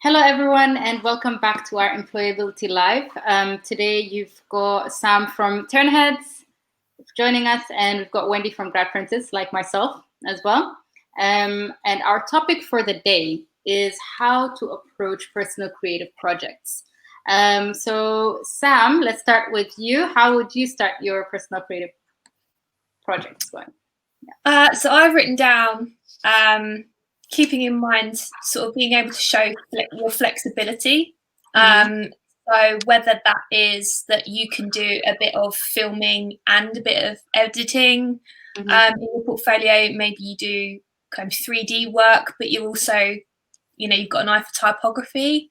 Hello, everyone, and welcome back to our Employability Live. Today, you've got Sam from Tern joining us, and we've got Wendy from Grad Princess, like myself as well. And our topic for the day is how to approach personal creative projects. So, Sam, let's start with you. How would you start your personal creative projects going? So I've written down keeping in mind sort of being able to show your flexibility. So whether that is that you can do a bit of filming and a bit of editing in your portfolio, maybe you do kind of 3D work, but you're also, you've got an eye for typography.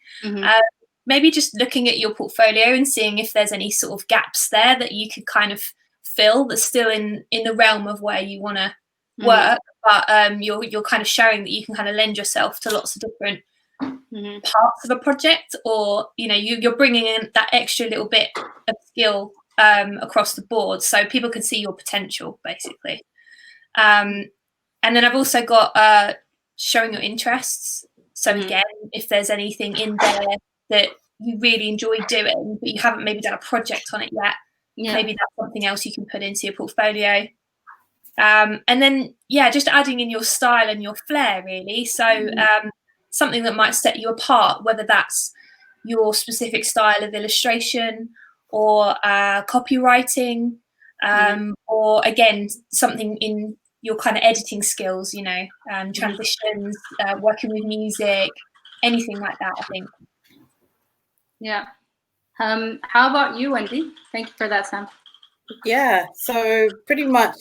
Maybe just looking at your portfolio and seeing if there's any sort of gaps there that you could kind of fill that's still in the realm of where you want to work, but you're kind of showing that you can kind of lend yourself to lots of different parts of a project, or you're bringing in that extra little bit of skill across the board so people can see your potential, basically. And then I've also got showing your interests. So again, if there's anything in there that you really enjoy doing but you haven't maybe done a project on it yet, maybe that's something else you can put into your portfolio. And then just adding in your style and your flair, really. So something that might set you apart, whether that's your specific style of illustration or copywriting, or again something in your kind of editing skills, transitions, working with music, anything like that, I think. Yeah. How about you, Wendy? Thank you for that, Sam. Yeah, so pretty much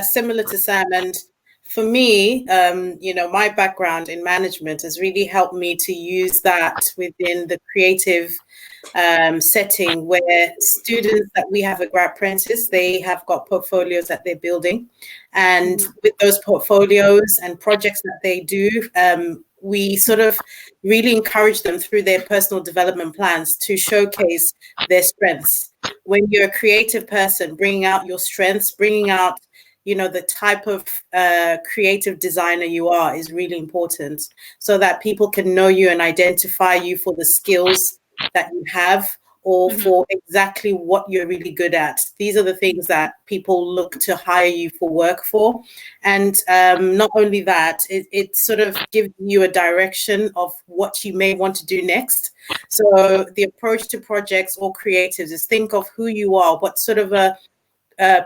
similar to Sam. And for me, my background in management has really helped me to use that within the creative setting where students that we have at Grad Princess, they have got portfolios that they're building. And with those portfolios and projects that they do, we sort of really encourage them through their personal development plans to showcase their strengths. When you're a creative person, bringing out your strengths, bringing out, the type of creative designer you are is really important so that people can know you and identify you for the skills that you have or for exactly what you're really good at. These are the things that people look to hire you for work for. And not only that, it sort of gives you a direction of what you may want to do next. So the approach to projects or creatives is think of who you are, what sort of a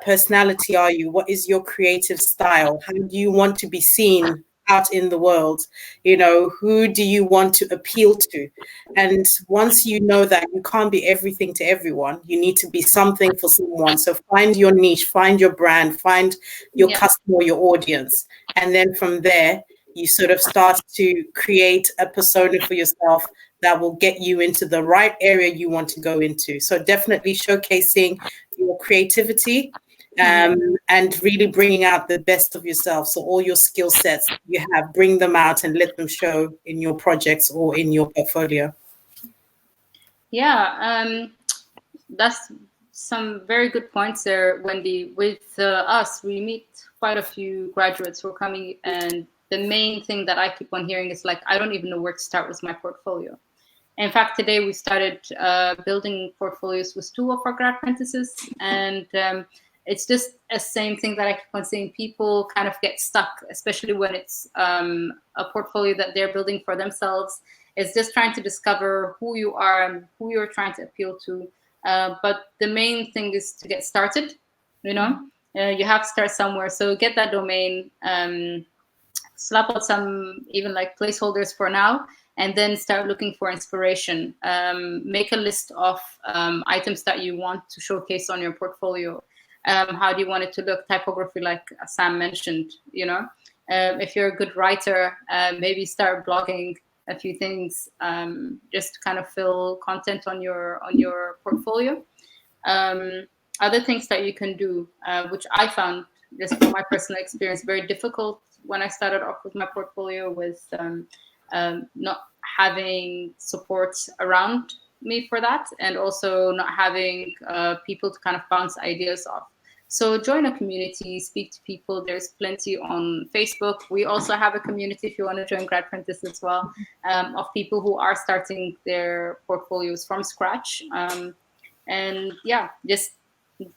personality are you, what is your creative style, how do you want to be seen out in the world, who do you want to appeal to? And once you know that you can't be everything to everyone, you need to be something for someone. So find your niche, find your brand, find your customer, your audience. And then from there, you sort of start to create a persona for yourself that will get you into the right area you want to go into. So definitely showcasing your creativity and really bringing out the best of yourself. So all your skill sets you have, bring them out and let them show in your projects or in your portfolio. Yeah, that's some very good points there, Wendy. With us, we meet quite a few graduates who are coming, and the main thing that I keep on hearing is like, I don't even know where to start with my portfolio. In fact, today we started building portfolios with 2 of our grad apprentices, and it's just the same thing that I keep on saying. People kind of get stuck, especially when it's a portfolio that they're building for themselves. It's just trying to discover who you are and who you're trying to appeal to. But the main thing is to get started. You have to start somewhere. So get that domain, slap out some even like placeholders for now, and then start looking for inspiration. Make a list of items that you want to showcase on your portfolio. How do you want it to look? Typography, like Sam mentioned, if you're a good writer, maybe start blogging a few things, just to kind of fill content on your portfolio. Other things that you can do, which I found, just from my personal experience, very difficult when I started off with my portfolio, with not having support around me for that, and also not having people to kind of bounce ideas off. So join a community, speak to people. There's plenty on Facebook. We also have a community, if you want to join Grad Apprentice as well, of people who are starting their portfolios from scratch. And yeah, just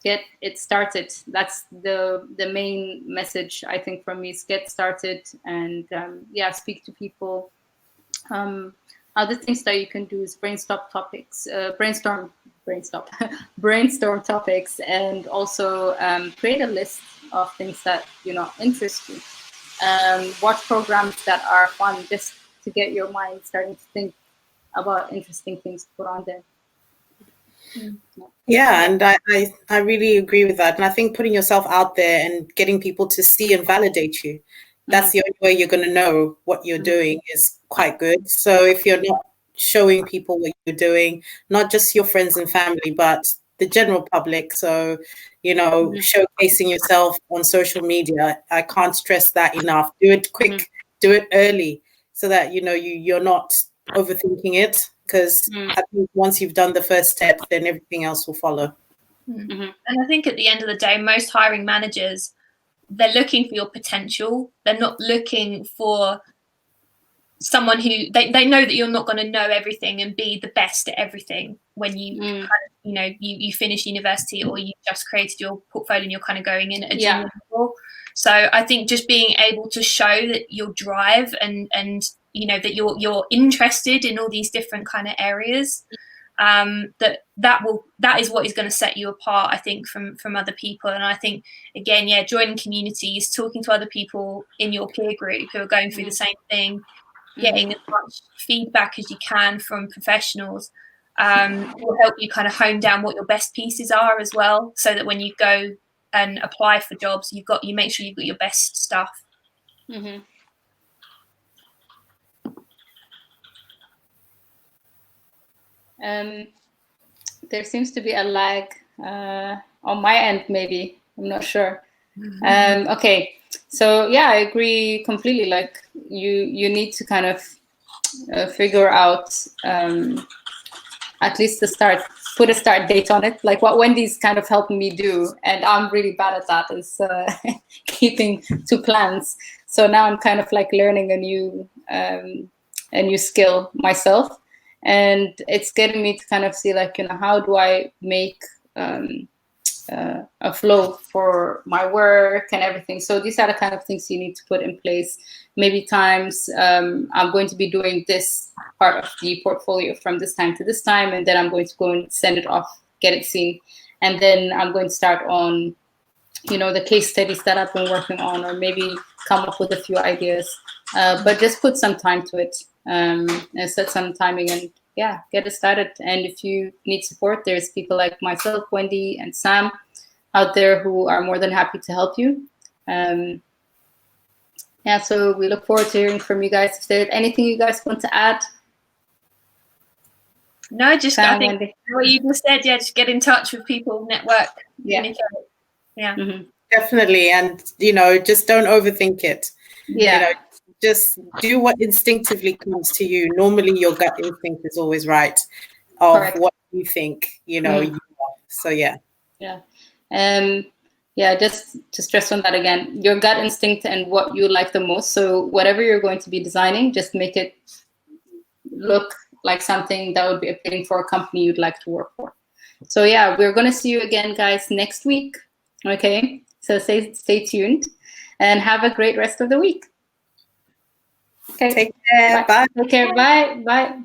get it started. That's the main message, I think, from me, is get started and yeah, speak to people. Other things that you can do is brainstorm topics, brainstorm topics, and also create a list of things that interest you. Watch programs that are fun, just to get your mind starting to think about interesting things to put on there. Yeah, and I really agree with that. And I think putting yourself out there and getting people to see and validate you, that's the only way you're going to know what you're doing is quite good. So if you're not showing people what you're doing, not just your friends and family, but the general public, so, showcasing yourself on social media, I can't stress that enough. Do it quick, do it early, so that, you're not overthinking it. Because I think once you've done the first step, then everything else will follow. And I think at the end of the day, most hiring managers, they're looking for your potential. They're not looking for someone who they know that you're not going to know everything and be the best at everything when you you finish university or you just created your portfolio and you're kind of going in at a junior level. So I think just being able to show that your drive and that you're interested in all these different kind of areas, that is what is going to set you apart, I think, from other people. And I think, again, joining communities, talking to other people in your peer group who are going through the same thing, getting as much feedback as you can from professionals will help you kind of hone down what your best pieces are as well, so that when you go and apply for jobs, you make sure you've got your best stuff. There seems to be a lag on my end, maybe. I'm not sure. Okay, so yeah, I agree completely. Like you need to kind of figure out at least put a start date on it. Like what Wendy's kind of helping me do, and I'm really bad at that, is keeping to plans. So now I'm kind of like learning a new skill myself. And it's getting me to kind of see, like, how do I make a flow for my work and everything. So these are the kind of things you need to put in place. Maybe times I'm going to be doing this part of the portfolio from this time to this time, and then I'm going to go and send it off, get it seen. And then I'm going to start on, the case studies that I've been working on, or maybe come up with a few ideas. But just put some time to it. And set some timing and get it started. And if you need support, there's people like myself, Wendy, and Sam out there who are more than happy to help you. So we look forward to hearing from you guys. If there's anything you guys want to add. No, just Sam, I think Wendy. What you just said, just get in touch with people, network, communicate. Definitely. And just don't overthink it. Just do what instinctively comes to you. Normally your gut instinct is always right of Correct. What you think, you are. So just to stress on that again, your gut instinct and what you like the most. So whatever you're going to be designing, just make it look like something that would be appealing for a company you'd like to work for. So we're going to see you again, guys, next week. Okay, so stay tuned and have a great rest of the week. Okay. Take care. Bye. Take care. Bye. Bye.